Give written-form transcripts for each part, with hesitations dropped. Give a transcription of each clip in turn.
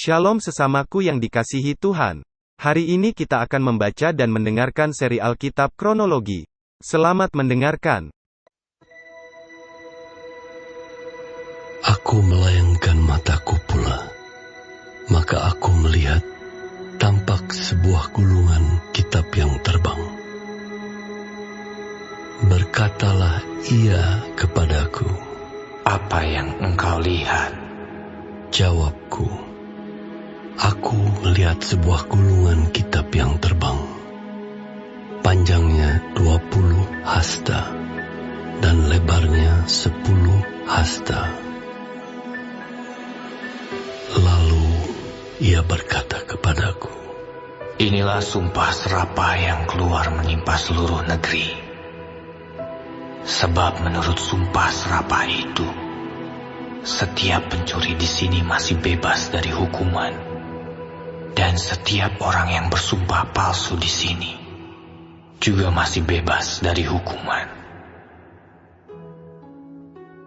Shalom sesamaku yang dikasihi Tuhan. Hari ini kita akan membaca dan mendengarkan seri Alkitab Kronologi. Selamat mendengarkan. Aku melayangkan mataku pula, maka aku melihat tampak sebuah gulungan kitab yang terbang. Berkatalah ia kepadaku, "Apa yang engkau lihat?" Jawabku, "Aku melihat sebuah gulungan kitab yang terbang. Panjangnya 20 hasta dan lebarnya 10 hasta." Lalu ia berkata kepadaku, "Inilah sumpah serapah yang keluar menimpa seluruh negeri. Sebab menurut sumpah serapah itu, setiap pencuri di sini masih bebas dari hukuman, dan setiap orang yang bersumpah palsu di sini juga masih bebas dari hukuman.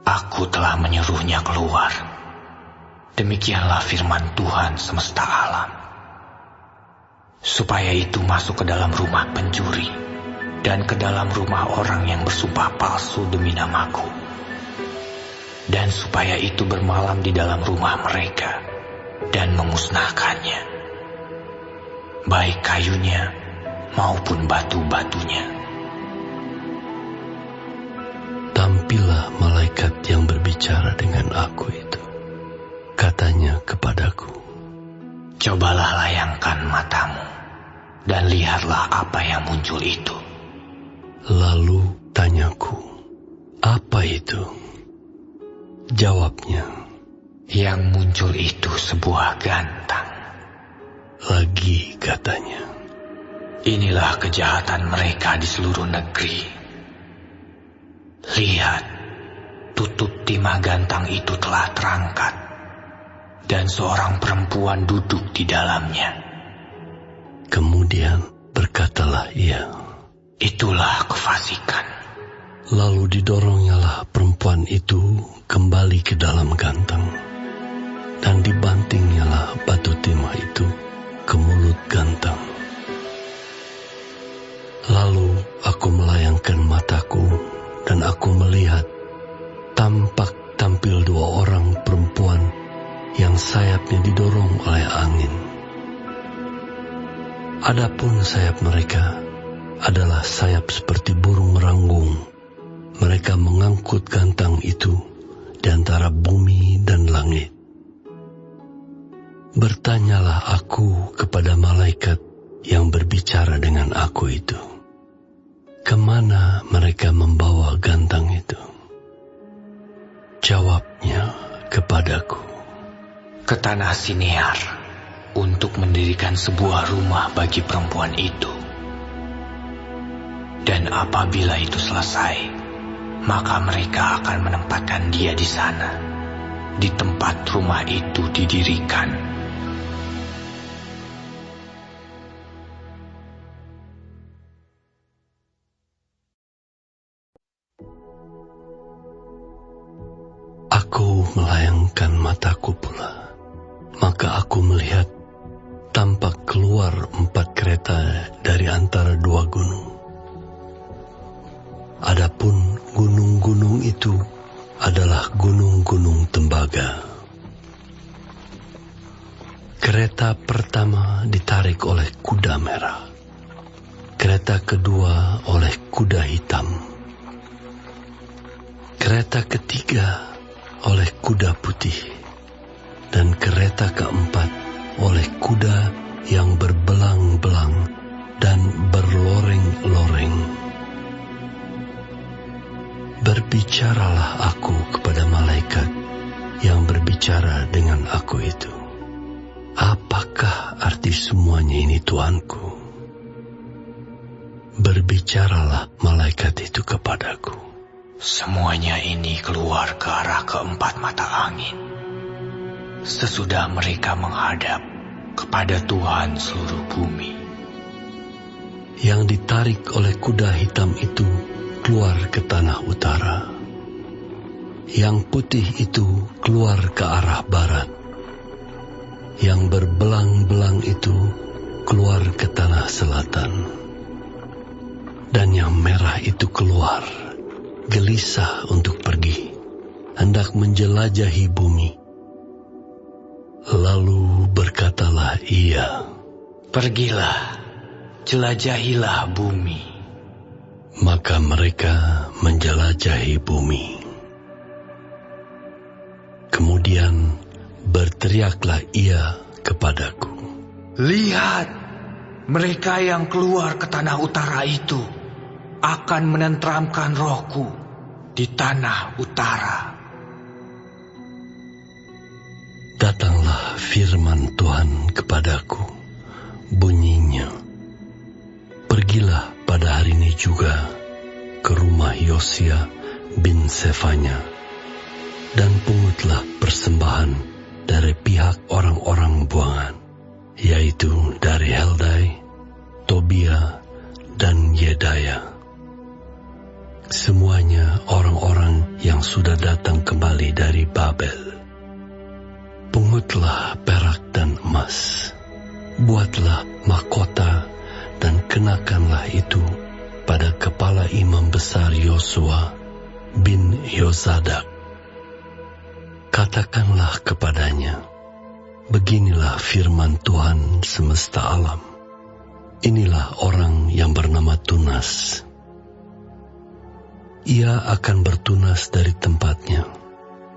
Aku telah menyuruhnya keluar. Demikianlah firman Tuhan semesta alam. Supaya itu masuk ke dalam rumah pencuri dan ke dalam rumah orang yang bersumpah palsu demi namaku. Dan supaya itu bermalam di dalam rumah mereka dan memusnahkannya, baik kayunya maupun batu-batunya." Tampillah malaikat yang berbicara dengan aku itu. Katanya kepadaku, "Cobalah layangkan matamu dan lihatlah apa yang muncul itu." Lalu tanyaku, "Apa itu?" Jawabnya, "Yang muncul itu sebuah gantang." Lagi katanya, "Inilah kejahatan mereka di seluruh negeri. Lihat, tutup timah gantang itu telah terangkat, dan seorang perempuan duduk di dalamnya." Kemudian berkatalah ia, "Itulah kefasikan." Lalu didoronnyalah perempuan itu kembali ke dalam gantang, dan dibantingnyalah batu timah itu ke mulut gantang. Lalu aku melayangkan mataku, dan aku melihat tampil 2 orang perempuan yang sayapnya didorong oleh angin. Adapun sayap mereka adalah sayap seperti burung meranggung. Mereka mengangkut gantang itu di antara bumi dan langit. Bertanyalah aku kepada malaikat yang berbicara dengan aku itu, "Kemana mereka membawa gantang itu?" Jawabnya kepadaku, "Ke tanah Sinear, untuk mendirikan sebuah rumah bagi perempuan itu. Dan apabila itu selesai, maka mereka akan menempatkan dia di sana, di tempat rumah itu didirikan." Aku melayangkan mataku pula, maka aku melihat tampak keluar 4 kereta dari antara 2 gunung. Adapun gunung-gunung itu adalah gunung-gunung tembaga. Kereta pertama ditarik oleh kuda merah, kereta kedua oleh kuda hitam, kereta ketiga oleh kuda putih, dan kereta keempat oleh kuda yang berbelang-belang dan berloreng-loreng. Berbicaralah aku kepada malaikat yang berbicara dengan aku itu, "Apakah arti semuanya ini, Tuanku?" Berbicaralah malaikat itu kepadaku, "Semuanya ini keluar ke arah keempat mata angin, sesudah mereka menghadap kepada Tuhan seluruh bumi." Yang ditarik oleh kuda hitam itu keluar ke tanah utara. Yang putih itu keluar ke arah barat. yang berbelang-belang itu keluar ke tanah selatan, dan yang merah itu keluar, gelisah untuk pergi, hendak menjelajahi bumi. Lalu berkatalah ia, "Pergilah, jelajahilah bumi." Maka mereka menjelajahi bumi. Kemudian berteriaklah ia kepadaku, "Lihat, mereka yang keluar ke tanah utara itu akan menenteramkan rohku di tanah utara." Datanglah firman Tuhan kepadaku, bunyinya, "Pergilah pada hari ini juga ke rumah Yosia bin Sefanya, dan pungutlah persembahan dari pihak orang-orang buangan, yaitu dari Heldai, Tobia, dan Yedaya. Semuanya orang-orang yang sudah datang kembali dari Babel. Pungutlah perak dan emas, buatlah mahkota dan kenakanlah itu pada kepala imam besar Yosua bin Yozadak. Katakanlah kepadanya, beginilah firman Tuhan semesta alam. Inilah orang yang bernama Tunas. Ia akan bertunas dari tempatnya,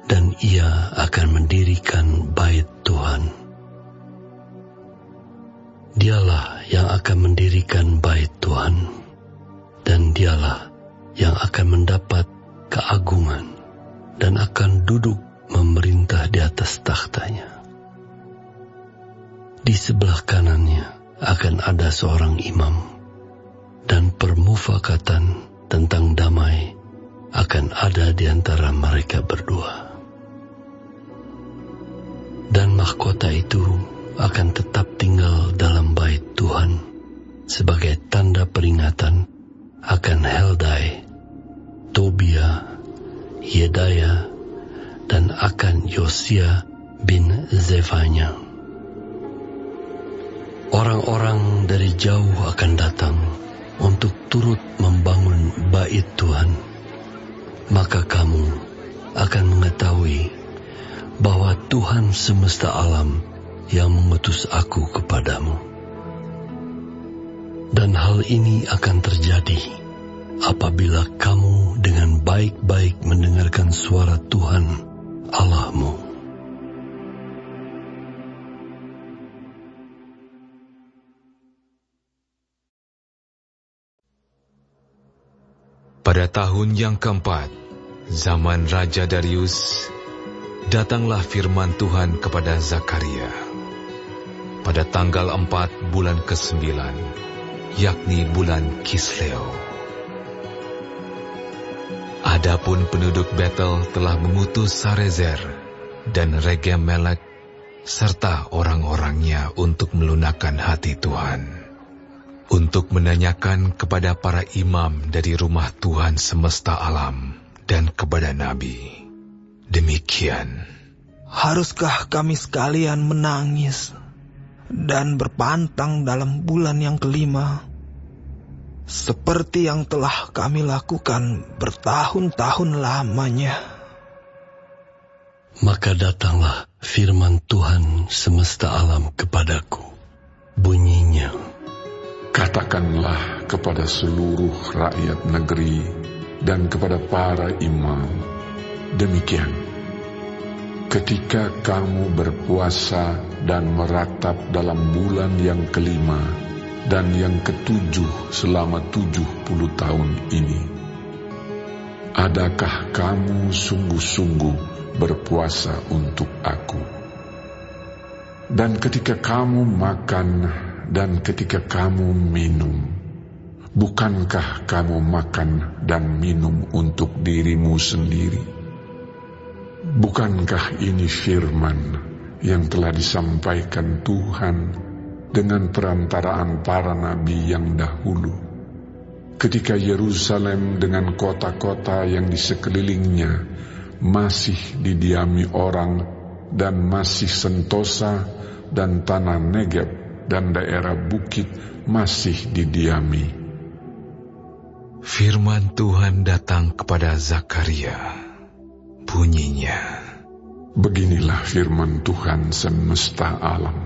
dan ia akan mendirikan bait Tuhan. Dialah yang akan mendirikan bait Tuhan, dan dialah yang akan mendapat keagungan dan akan duduk memerintah di atas takhtanya. Di sebelah kanannya akan ada seorang imam, dan permufakatan tentang damai akan ada di antara mereka berdua. Dan mahkota itu akan tetap tinggal dalam bait Tuhan sebagai tanda peringatan akan Heldai, Tobia, Yedaya, dan akan Yosia bin Zefanya. Orang-orang dari jauh akan datang untuk turut membangun bait Tuhan. Maka kamu akan mengetahui bahwa Tuhan semesta alam yang mengutus aku kepadamu. Dan hal ini akan terjadi apabila kamu dengan baik-baik mendengarkan suara Tuhan Allahmu. Pada tahun yang keempat, zaman Raja Darius, datanglah firman Tuhan kepada Zakaria. Pada tanggal 4 bulan ke-9, yakni bulan Kisleo. Adapun penduduk Betel telah mengutus Sarezer dan Regem-Melek serta orang-orangnya untuk melunakkan hati Tuhan, untuk menanyakan kepada para imam dari rumah Tuhan semesta alam dan kepada nabi. Demikian, haruskah kami sekalian menangis dan berpantang dalam bulan yang kelima, seperti yang telah kami lakukan bertahun-tahun lamanya? Maka datanglah firman Tuhan semesta alam kepadaku, bunyinya, "Katakanlah kepada seluruh rakyat negeri dan kepada para imam, demikian, ketika kamu berpuasa dan meratap dalam bulan yang kelima dan yang ketujuh selama 70 tahun ini, adakah kamu sungguh-sungguh berpuasa untuk aku? Dan ketika kamu makan dan ketika kamu minum, bukankah kamu makan dan minum untuk dirimu sendiri? Bukankah ini firman yang telah disampaikan Tuhan dengan perantaraan para nabi yang dahulu, ketika Yerusalem dengan kota-kota yang di sekelilingnya masih didiami orang dan masih sentosa dan tanah Negeb dan daerah bukit masih didiami. Firman Tuhan datang kepada Zakaria. Bunyinya, Beginilah firman Tuhan semesta alam.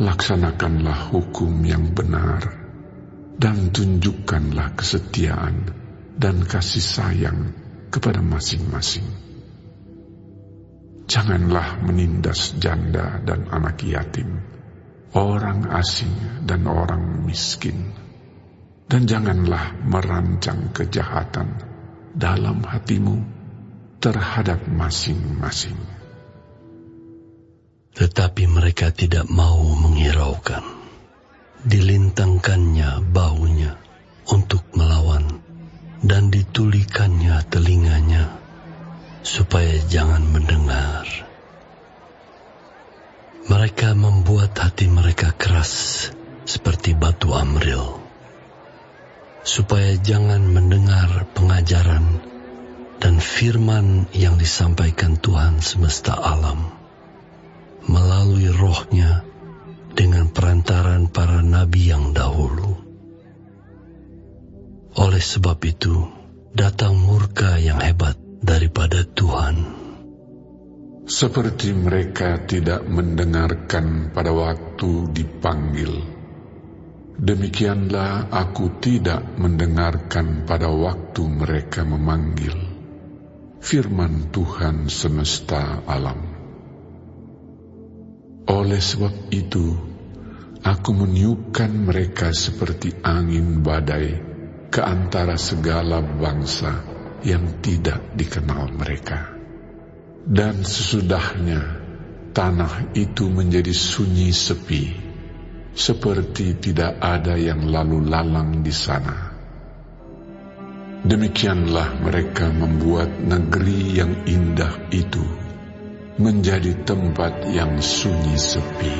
Laksanakanlah hukum yang benar, dan tunjukkanlah kesetiaan dan kasih sayang kepada masing-masing. Janganlah menindas janda dan anak yatim, orang asing dan orang miskin, dan janganlah merancang kejahatan dalam hatimu terhadap masing-masing. Tetapi mereka tidak mau menghiraukan. Dilintangkannya bahunya untuk melawan, dan ditulikannya telinganya, supaya jangan mendengar. Mereka membuat hati mereka keras seperti batu amril, supaya jangan mendengar pengajaran dan firman yang disampaikan Tuhan semesta alam melalui rohnya dengan perantaran para nabi yang dahulu. Oleh sebab itu, datang murka yang hebat daripada Tuhan. Seperti mereka tidak mendengarkan pada waktu dipanggil, demikianlah aku tidak mendengarkan pada waktu mereka memanggil. Firman Tuhan semesta alam. Oleh sebab itu, aku meniupkan mereka seperti angin badai ke antara segala bangsa yang tidak dikenal mereka. Dan sesudahnya, tanah itu menjadi sunyi sepi, seperti tidak ada yang lalu lalang di sana. Demikianlah mereka membuat negeri yang indah itu menjadi tempat yang sunyi sepi.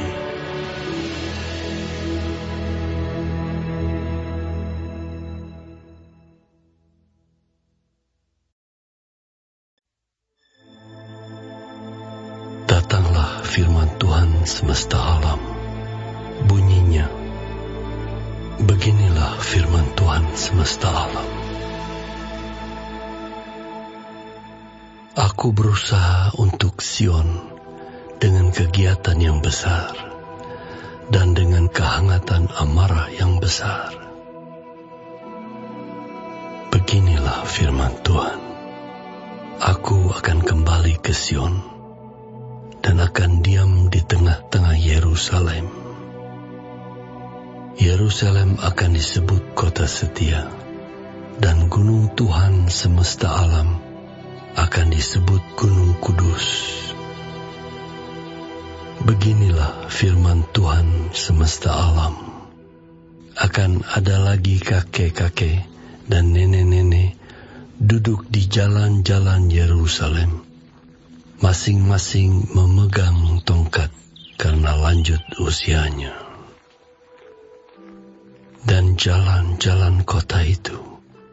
Datanglah firman Tuhan semesta alam. Bunyinya, beginilah firman Tuhan semesta alam. Aku berusaha untuk Sion dengan kegiatan yang besar dan dengan kehangatan amarah yang besar. Beginilah firman Tuhan. Aku akan kembali ke Sion dan akan diam di tengah-tengah Yerusalem. Yerusalem akan disebut kota setia, dan gunung Tuhan semesta alam akan disebut Gunung Kudus. Beginilah firman Tuhan semesta alam. Akan ada lagi kakek-kakek dan nenek-nenek duduk di jalan-jalan Yerusalem, masing-masing memegang tongkat karena lanjut usianya. Dan jalan-jalan kota itu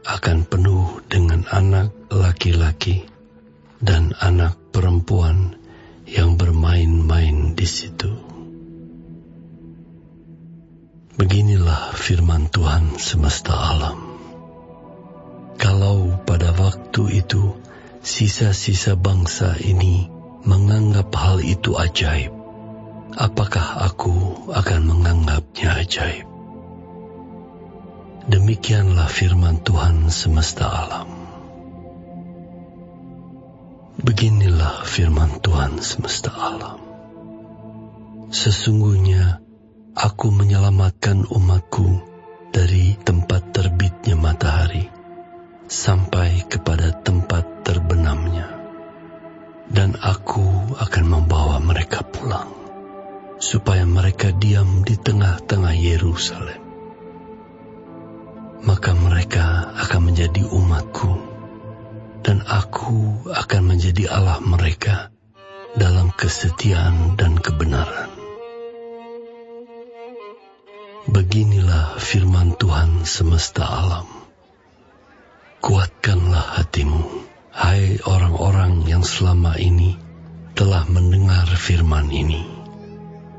akan penuh dengan anak laki-laki dan anak perempuan yang bermain-main di situ. Beginilah firman Tuhan semesta alam. Kalau pada waktu itu sisa-sisa bangsa ini menganggap hal itu ajaib, apakah aku akan menganggapnya ajaib? Demikianlah firman Tuhan semesta alam. Beginilah firman Tuhan semesta alam. Sesungguhnya aku menyelamatkan umatku dari tempat terbitnya matahari sampai kepada tempat terbenamnya, dan aku akan membawa mereka pulang, supaya mereka diam di tengah-tengah Yerusalem. Maka mereka akan menjadi umatku, dan aku akan menjadi Allah mereka dalam kesetiaan dan kebenaran. Beginilah firman Tuhan semesta alam. Kuatkanlah hatimu, hai orang-orang yang selama ini telah mendengar firman ini.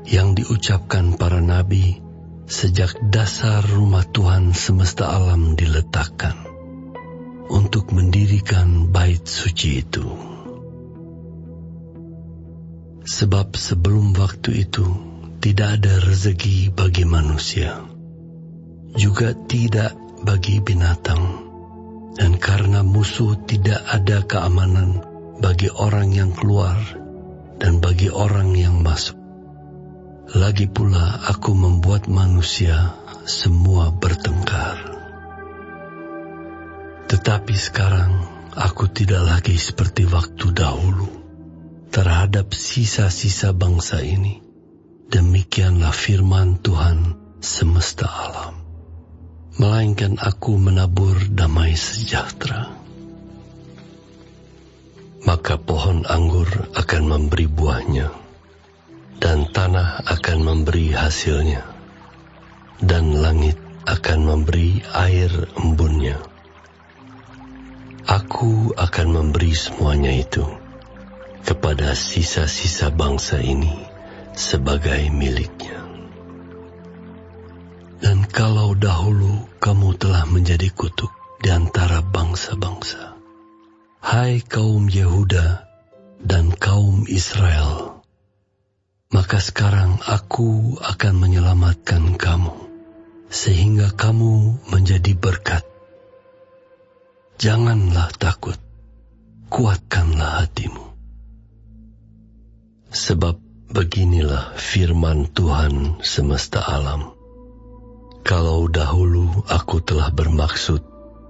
yang diucapkan para nabi sejak dasar rumah Tuhan semesta alam diletakkan untuk mendirikan bait suci itu. Sebab sebelum waktu itu tidak ada rezeki bagi manusia, juga tidak bagi binatang, dan karena musuh tidak ada keamanan bagi orang yang keluar dan bagi orang yang masuk. Lagi pula aku membuat manusia semua bertengkar. Tetapi sekarang aku tidak lagi seperti waktu dahulu terhadap sisa-sisa bangsa ini. Demikianlah firman Tuhan semesta alam. Melainkan aku menabur damai sejahtera. Maka pohon anggur akan memberi buahnya, dan tanah akan memberi hasilnya, dan langit akan memberi air embunnya. Aku akan memberi semuanya itu kepada sisa-sisa bangsa ini sebagai miliknya. Dan kalau dahulu kamu telah menjadi kutuk di antara bangsa-bangsa, hai kaum Yehuda dan kaum Israel, maka sekarang aku akan menyelamatkan kamu, sehingga kamu menjadi berkat. Janganlah takut, kuatkanlah hatimu. Sebab beginilah firman Tuhan semesta alam. Kalau dahulu aku telah bermaksud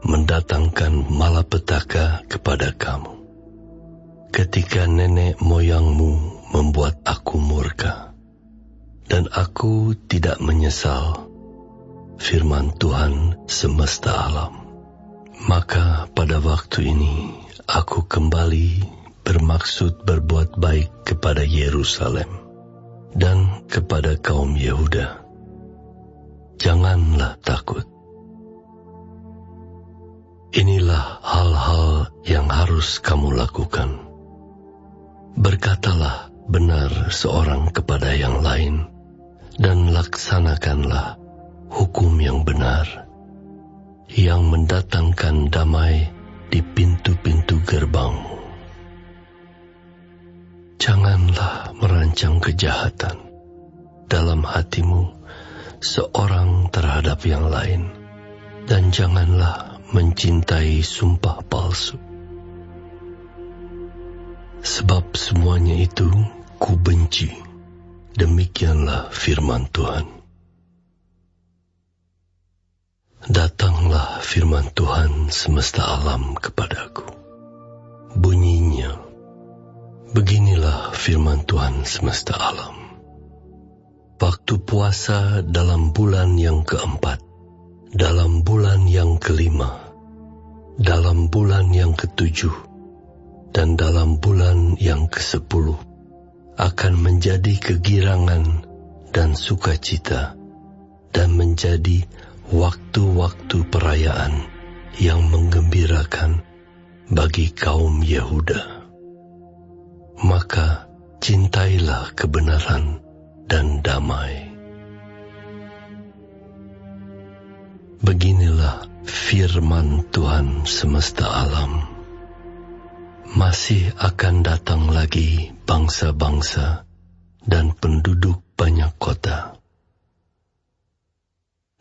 mendatangkan malapetaka kepada kamu, ketika nenek moyangmu membuat aku murka, dan aku tidak menyesal, firman Tuhan semesta alam. Maka pada waktu ini aku kembali bermaksud berbuat baik kepada Yerusalem dan kepada kaum Yehuda. Janganlah takut. Inilah hal-hal yang harus kamu lakukan. Berkatalah benar seorang kepada yang lain, dan laksanakanlah hukum yang benar, yang mendatangkan damai di pintu-pintu gerbangmu. Janganlah merancang kejahatan dalam hatimu seorang terhadap yang lain, dan janganlah mencintai sumpah palsu. Sebab semuanya itu ku benci. Demikianlah firman Tuhan. Datanglah firman Tuhan semesta alam kepadaku. Bunyinya, beginilah firman Tuhan semesta alam. Waktu puasa dalam bulan yang keempat, dalam bulan yang kelima, dalam bulan yang ketujuh, dan dalam bulan yang ke-10 akan menjadi kegirangan dan sukacita, dan menjadi waktu-waktu perayaan yang menggembirakan bagi kaum Yehuda. Maka cintailah kebenaran dan damai. Beginilah firman Tuhan semesta alam. Masih akan datang lagi bangsa-bangsa dan penduduk banyak kota.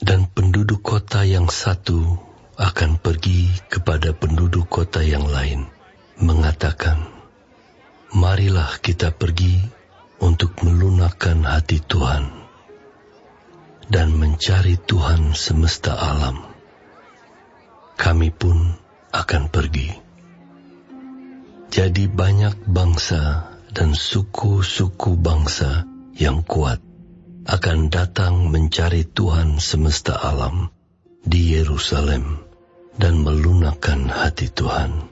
Dan penduduk kota yang satu akan pergi kepada penduduk kota yang lain, mengatakan, marilah kita pergi untuk melunakkan hati Tuhan dan mencari Tuhan semesta alam. Kami pun akan pergi. Jadi banyak bangsa dan suku-suku bangsa yang kuat akan datang mencari Tuhan semesta alam di Yerusalem dan melunakkan hati Tuhan.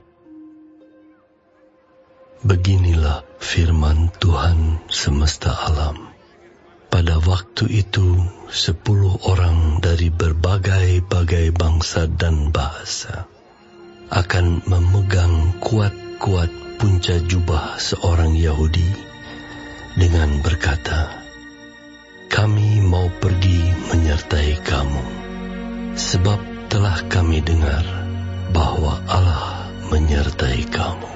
Beginilah firman Tuhan semesta alam. Pada waktu itu 10 orang dari berbagai-bagai bangsa dan bahasa akan memegang kuat-kuat punca jubah seorang Yahudi dengan berkata, menyertai kamu, sebab telah kami dengar bahwa Allah menyertai kamu.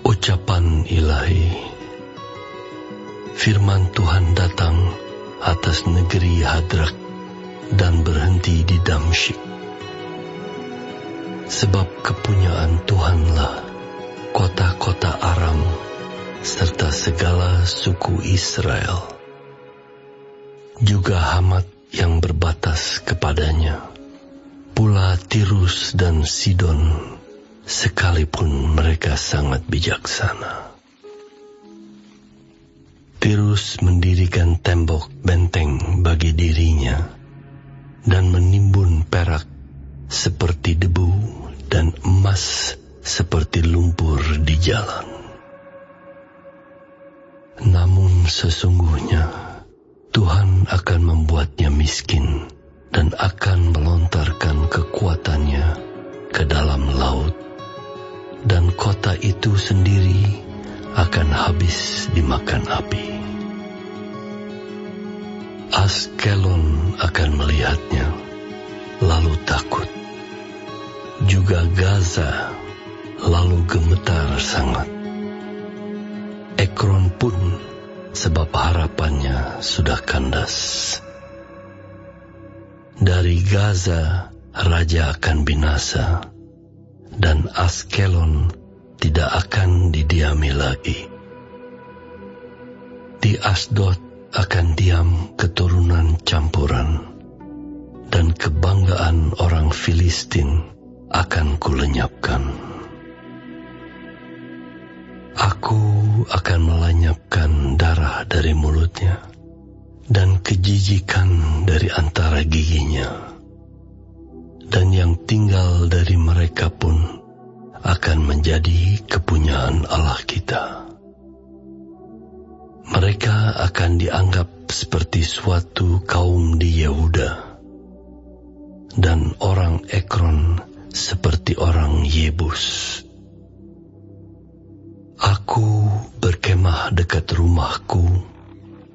Ucapan ilahi. Firman Tuhan datang atas negeri Hadrak dan berhenti di Damsyik. Sebab kepunyaan Tuhanlah kota-kota Aram serta segala suku Israel, juga Hamat yang berbatas kepadanya, pula Tirus dan Sidon, sekalipun mereka sangat bijaksana. Tirus mendirikan tembok benteng bagi dirinya dan menimbun perak seperti debu dan emas seperti lumpur di jalan. Namun sesungguhnya Tuhan akan membuatnya miskin dan akan melontarkan kekuatannya ke dalam laut, dan kota itu sendiri akan habis dimakan api. Askelon akan melihatnya, lalu takut. Juga Gaza, lalu gemetar sangat. Ekron pun, sebab harapannya sudah kandas. Dari Gaza, raja akan binasa, dan Askelon tidak akan didiami lagi. Di Asdod akan diam keturunan campuran, dan kebanggaan orang Filistin akan kulenyapkan. Aku akan melenyapkan darah dari mulutnya, dan kejijikan dari antara giginya, dan yang tinggal dari mereka pun akan menjadi kepunyaan Allah kita. Mereka akan dianggap seperti suatu kaum di Yehuda, dan orang Ekron seperti orang Yebus. Aku berkemah dekat rumahku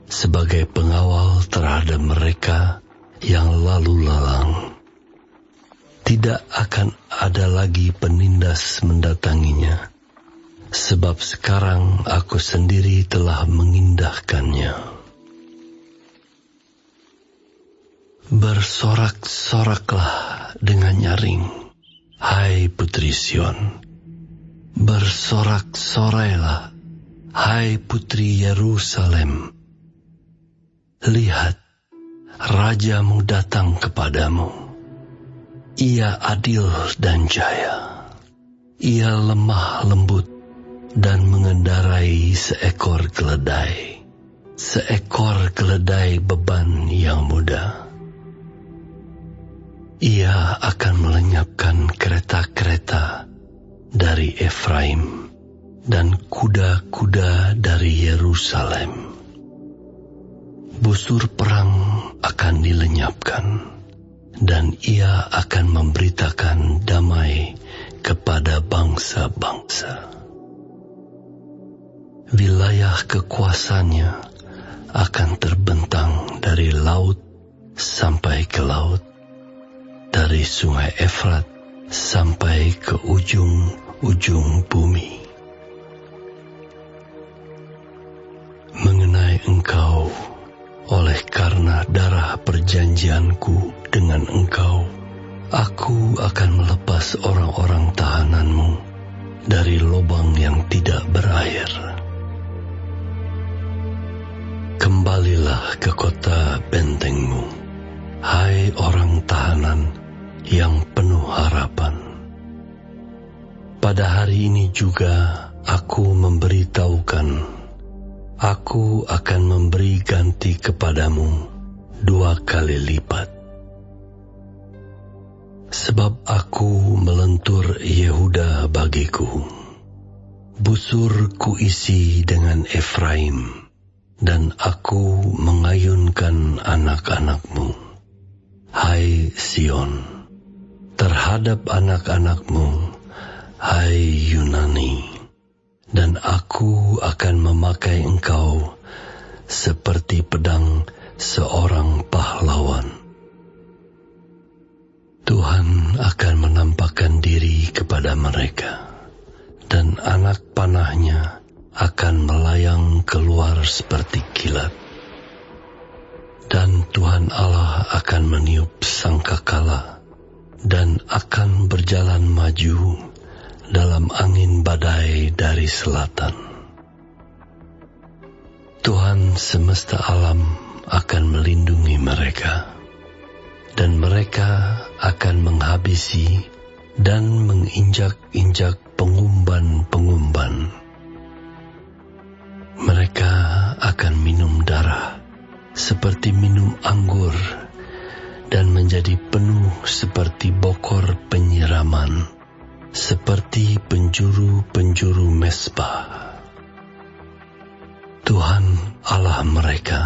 sebagai pengawal terhadap mereka yang lalu lalang. Tidak akan ada lagi penindas mendatanginya, sebab sekarang aku sendiri telah mengindahkannya. Bersorak-soraklah dengan nyaring, hai Putri Sion. Bersorak-sorailah, hai Putri Yerusalem. Lihat, Rajamu datang kepadamu. Ia adil dan jaya. Ia lemah lembut dan mengendarai seekor keledai beban yang mudah. Ia akan melenyapkan kereta-kereta dari Efraim dan kuda-kuda dari Yerusalem. Busur perang akan dilenyapkan, dan ia akan memberitakan damai kepada bangsa-bangsa. Wilayah kekuasaannya akan terbentang dari laut sampai ke laut, dari sungai Efrat sampai ke ujung-ujung bumi. Mengenai engkau, oleh karena darah perjanjianku dengan engkau, aku akan melepas orang-orang tahananmu dari lubang yang tidak berair. Kembalilah ke kota bentengmu, hai orang tahanan yang penuh harapan. Pada hari ini juga aku memberitahukan, aku akan memberi ganti kepadamu 2 kali lipat. Sebab aku melentur Yehuda bagiku, busur kuisi dengan Efraim, dan aku mengayunkan anak-anakmu, hai Sion, terhadap anak-anakmu, hai Yunani, dan aku akan memakai engkau seperti pedang seorang pahlawan. Tuhan akan menampakkan diri kepada mereka, dan anak panahnya akan melayang keluar seperti kilat. Dan Tuhan Allah akan meniup sangkakala dan akan berjalan maju dalam angin badai dari selatan. Tuhan semesta alam akan melindungi mereka, dan mereka akan menghabisi dan menginjak-injak pengumban-pengumban. Mereka akan minum darah seperti minum anggur, dan menjadi penuh seperti bokor penyiraman, seperti penjuru-penjuru mesbah. Tuhan Allah mereka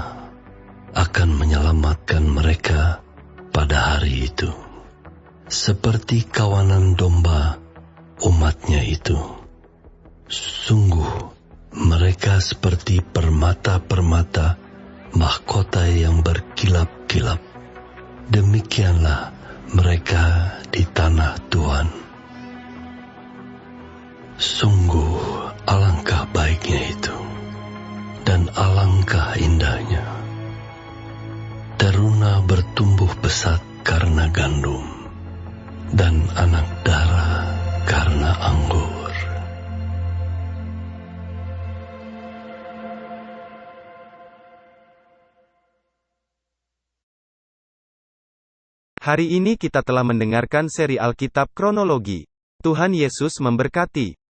akan menyelamatkan mereka pada hari itu, seperti kawanan domba umatnya itu. Sungguh, mereka seperti permata-permata mahkota yang berkilap-kilap. Demikianlah mereka di tanah Tuhan. Sungguh alangkah baiknya itu, dan alangkah indahnya. Teruna bertumbuh pesat karena gandum, dan anak dara karena anggur. Hari ini kita telah mendengarkan seri Alkitab Kronologi. Tuhan Yesus memberkati.